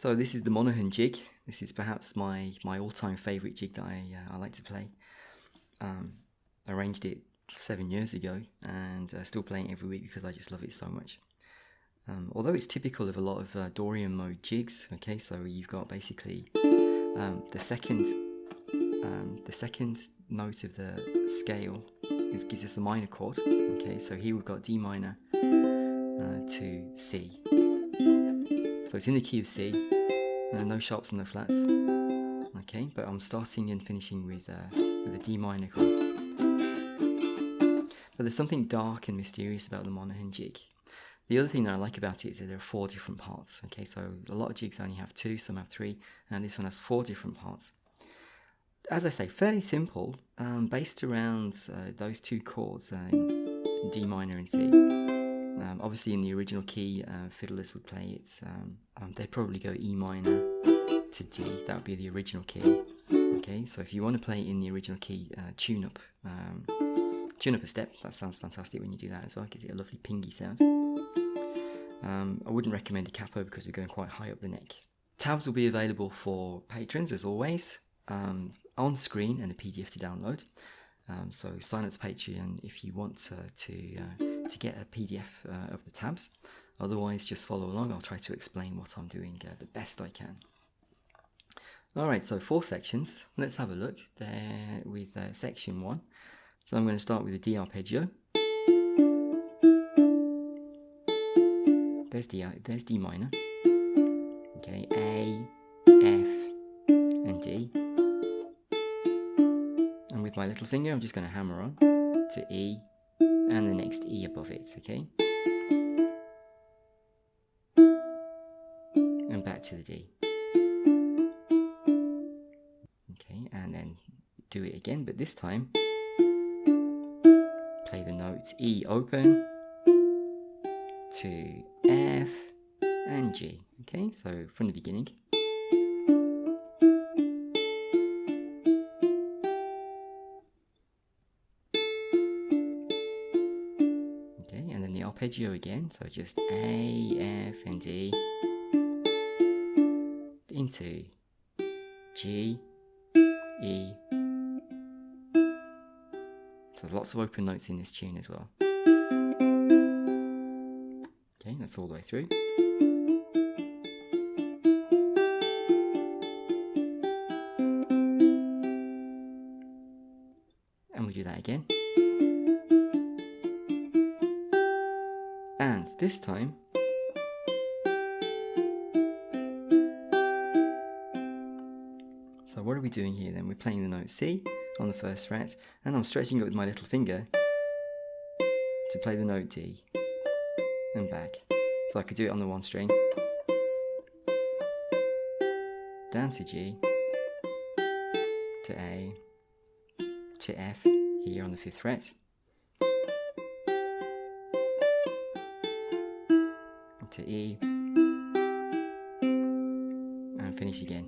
So this is the Monaghan jig. This is perhaps my all-time favourite jig that I like to play. I arranged it 7 years ago and still playing it every week because I just love it so much. Although it's typical of a lot of Dorian mode jigs, okay, so you've got basically the second note of the scale gives us a minor chord, okay, so here we've got D minor to C. So it's in the key of C, no sharps and no flats, okay, but I'm starting and finishing with a D minor chord. But there's something dark and mysterious about the Monaghan jig. The other thing that I like about it is that there are 4 different parts, okay, so a lot of jigs only have 2, some have 3, and this one has 4 different parts. As I say, fairly simple, based around those 2 chords, D minor and C. Obviously in the original key, fiddlers would play it, they'd probably go E minor to D, that would be the original key. Okay, so if you want to play it in the original key, tune up a step. That sounds fantastic when you do that as well, gives it a lovely pingy sound. I wouldn't recommend a capo because we're going quite high up the neck. Tabs will be available for patrons as always, Onscreen and a PDF to download. So sign up to Patreon if you want to get a PDF of the tabs. Otherwise, just follow along. I'll try to explain what I'm doing the best I can. Alright, so 4 sections. Let's have a look there with section 1. So I'm going to start with a D arpeggio. There's D minor. Okay, A, F, and D. And with my little finger, I'm just going to hammer on to E and the next E above it, okay? And back to the D. Okay, and then do it again, but this time play the notes E open to F and G. Okay, so from the beginning. Okay, and then the arpeggio again, so just A, F, and D into G, E. So lots of open notes in this tune as well. Okay, that's all the way through. And we do that again. And this time, so what are we doing here then? We're playing the note C on the first fret, and I'm stretching it with my little finger to play the note D and back. So I could do it on the 1 string, down to G, to A, to F here on the 5th fret, to E, and finish again.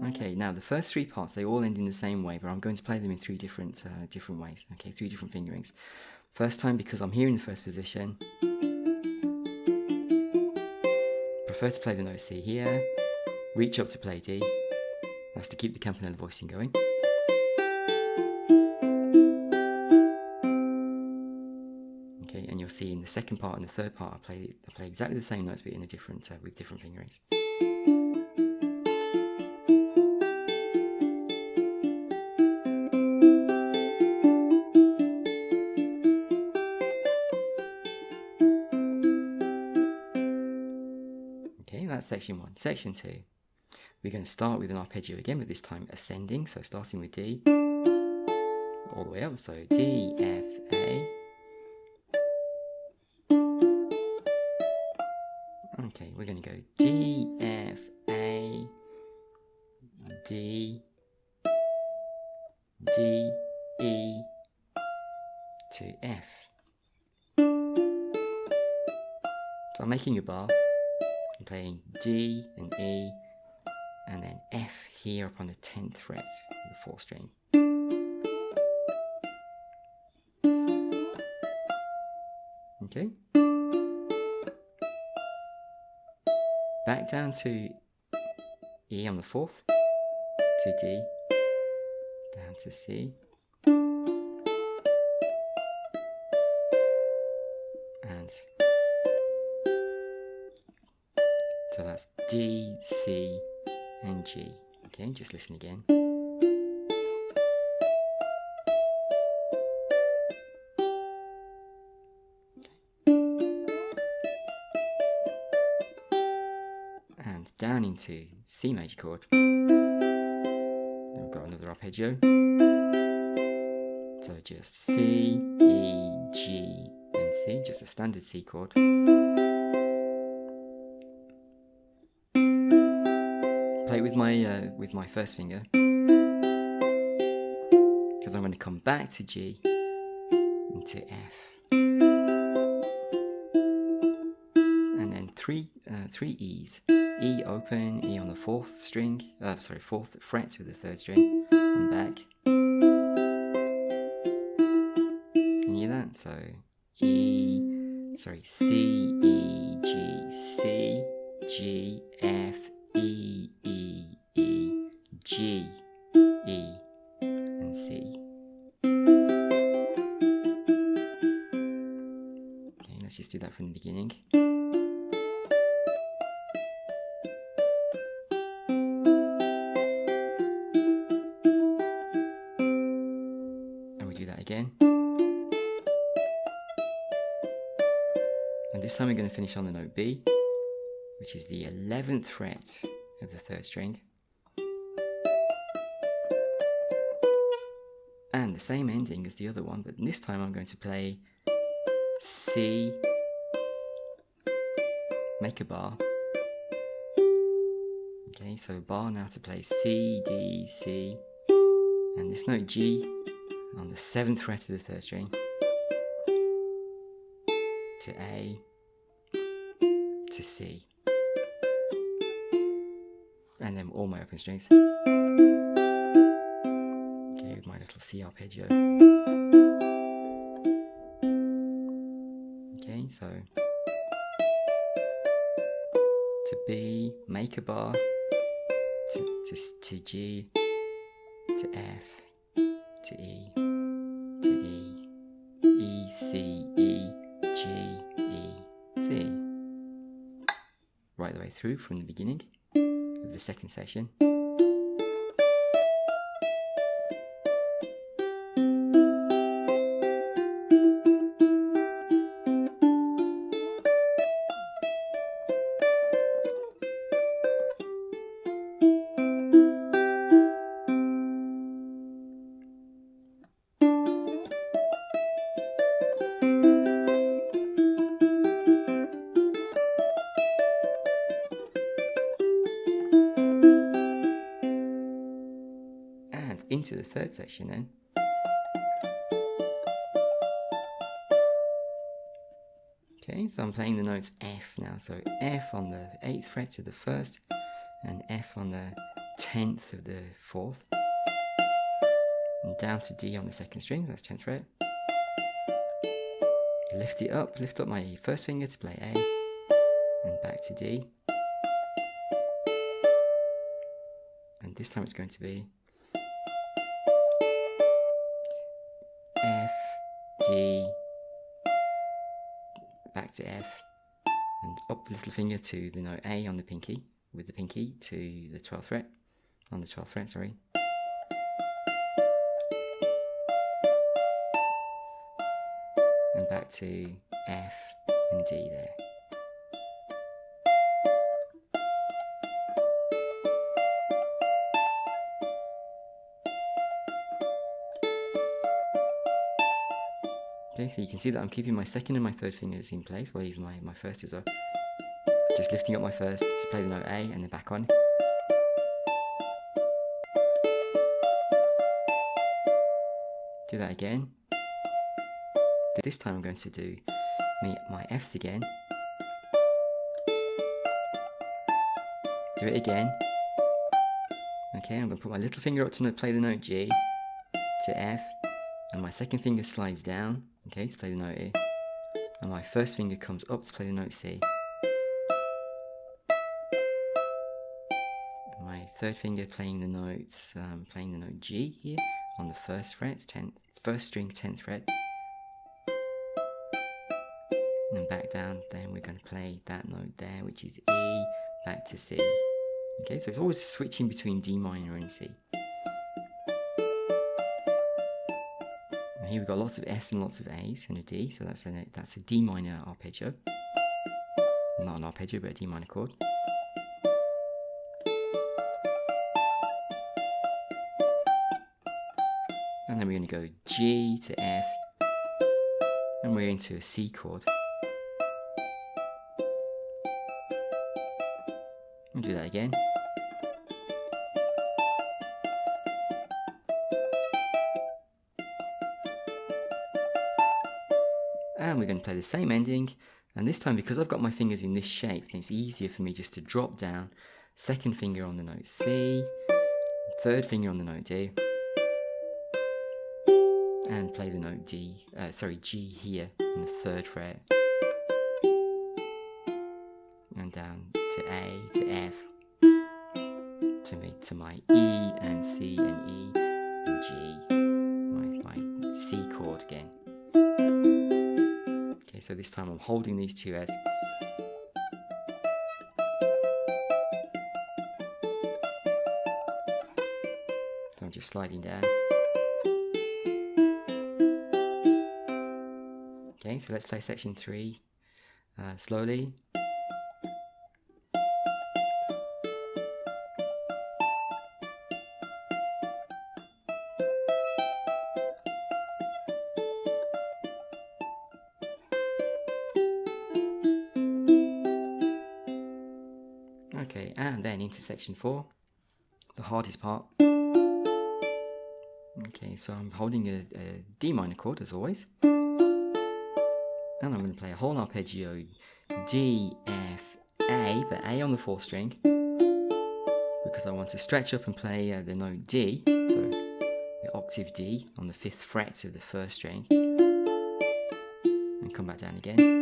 Okay, now the first 3 parts, they all end in the same way, but I'm going to play them in 3 different ways, okay, 3 different fingerings. First time, because I'm here in the first position, prefer to play the note C here, reach up to play D, that's to keep the Campanella voicing going. Okay, and you'll see in the second part and the third part, I play exactly the same notes, but in a different, with different fingerings. That's section 1. Section 2, we're going to start with an arpeggio again, but this time ascending, so starting with D, all the way up, so D, F, A. Okay, we're going to go D, F, A, D, D, E, to F. So I'm making a bar. I'm playing D and E, and then F here up on the 10th fret of the 4th string. Okay? back down to E on the 4th, to D, down to C, and so that's D, C, and G. Okay, just listen again. And down into C major chord. Then we've got another arpeggio. So just C, E, G, and C, just a standard C chord. Play it with my first finger, because I'm going to come back to G into F, and then three E's. E open, E on the 4th string, 4th fret to the 3rd string, and back. Can you hear that? So C, E, G, C, G, F, E, E, E, G, E, and C. Okay, let's just do that from the beginning. And we do that again. And this time we're going to finish on the note B, which is the 11th fret of the 3rd string. And the same ending as the other one, but this time I'm going to play C, make a bar. Okay, so bar now to play C, D, C, and this note G on the 7th fret of the 3rd string, to A, to C, and then all my open strings. Okay, with my little C arpeggio. Okay, so to B, make a bar, to G, to F, to E, E, C, E, G, E, C. Right the way through from the beginning of the 2nd section. Into the 3rd section then. Okay, so I'm playing the notes F now. So F on the 8th fret to the 1st, and F on the 10th of the 4th, and down to D on the 2nd string, that's 10th fret. Lift up my first finger to play A, and back to D. And this time it's going to be F, D, back to F, and up the little finger to the note A on the pinky, with the pinky to the 12th fret, on the 12th fret, sorry. And back to F and D there. Okay, so you can see that I'm keeping my 2nd and my 3rd fingers in place, well even my first as well. Just lifting up my 1st to play the note A and then back on. Do that again. This time I'm going to do my Fs again. Do it again. Okay, I'm going to put my little finger up to play the note G, to F, and my 2nd finger slides down, okay, to play the note E, and my 1st finger comes up to play the note C. my third finger playing the notes, playing the note G here on the first fret, first string, 10th fret. And then back down, then we're going to play that note there, which is E, back to C. Okay, so it's always switching between D minor and C. And here we've got lots of S and lots of A's and a D, so that's a D minor arpeggio. Not an arpeggio, but a D minor chord. And then we're going to go G to F, and we're into a C chord. We'll do that again. And we're going to play the same ending, and this time, because I've got my fingers in this shape, then it's easier for me just to drop down, second finger on the note C, third finger on the note D, and play the note G here in the third fret, and down to A, to F, to my E and C and E and G, my C chord again. Okay, so this time I'm holding these two as. So I'm just sliding down. Okay, so let's play section 3 slowly. Okay, and then into section 4, the hardest part. Okay, so I'm holding a D minor chord as always, and I'm going to play a whole arpeggio D, F, A, but A on the 4th string, because I want to stretch up and play the note D, so the octave D on the 5th fret of the 1st string, and come back down again.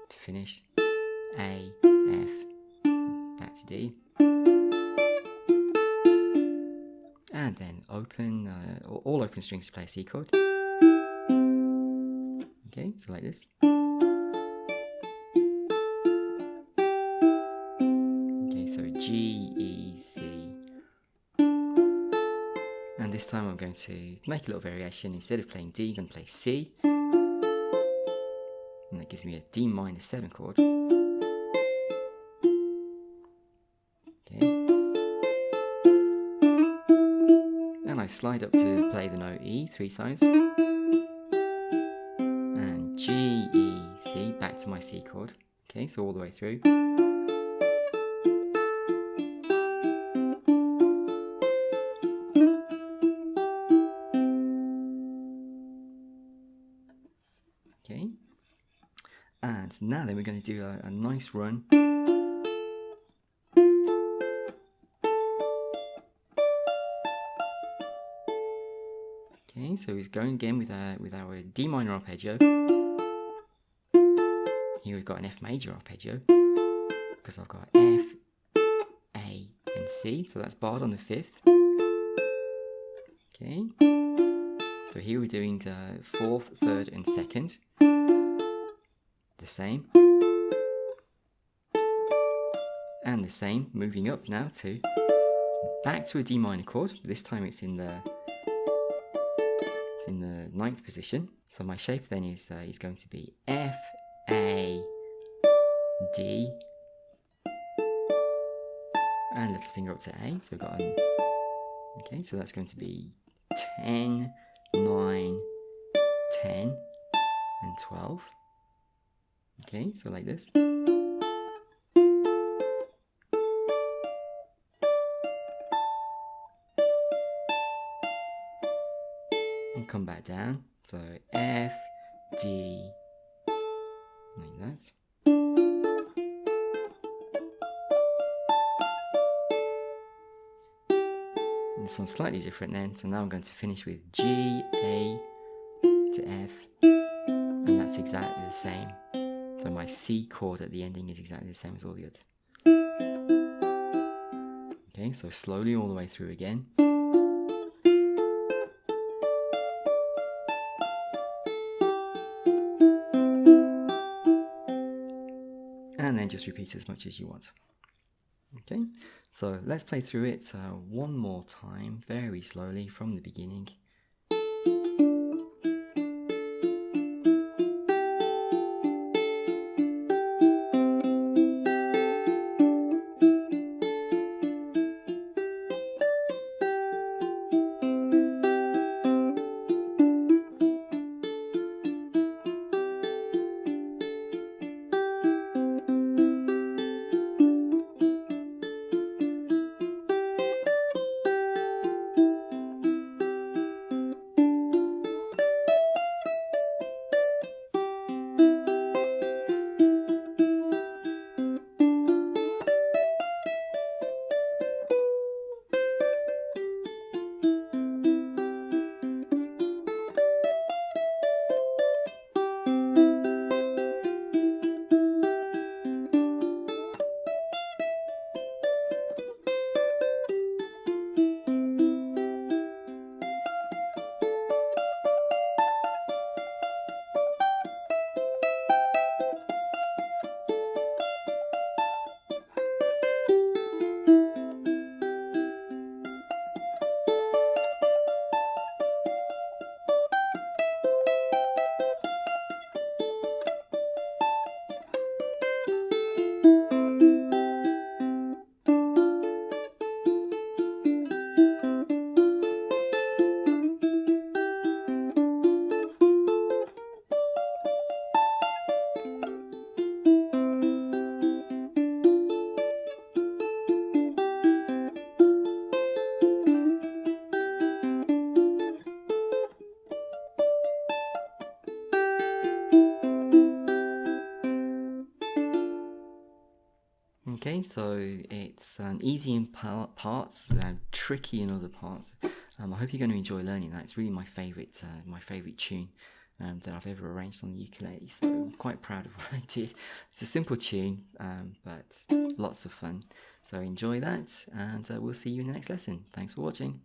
Finish A, F, back to D, and then open, all open strings to play a C chord. Okay, so like this. Okay, so G, E, C, and this time I'm going to make a little variation. Instead of playing D, I'm going to play C. And that gives me a D minor 7 chord. Okay. And I slide up to play the note E 3 times. And G, E, C, back to my C chord. Okay, so all the way through. Okay. And now then we're going to do a nice run. Okay, so he's going again with our D minor arpeggio. Here we've got an F major arpeggio, because I've got F, A, and C, so that's barred on the 5th. Okay, so here we're doing the 4th, 3rd, and 2nd. The same, and the same, moving up now to back to a D minor chord. This time it's in the 9th position. So my shape then is going to be F, A, D, and little finger up to A. So we've got okay, so that's going to be 10, 9, 10, and 12. Okay, so like this. And come back down. So F, D, like that. And this one's slightly different then. So now I'm going to finish with G, A to F. And that's notes exactly the same. So my C chord at the ending is exactly the same as all the others. Okay, so slowly all the way through again. And then just repeat as much as you want. Okay, so let's play through it one more time, very slowly from the beginning. Okay, so it's easy in parts, tricky in other parts. I hope you're going to enjoy learning that. It's really my favourite tune that I've ever arranged on the ukulele. So I'm quite proud of what I did. It's a simple tune, but lots of fun. So enjoy that, and we'll see you in the next lesson. Thanks for watching.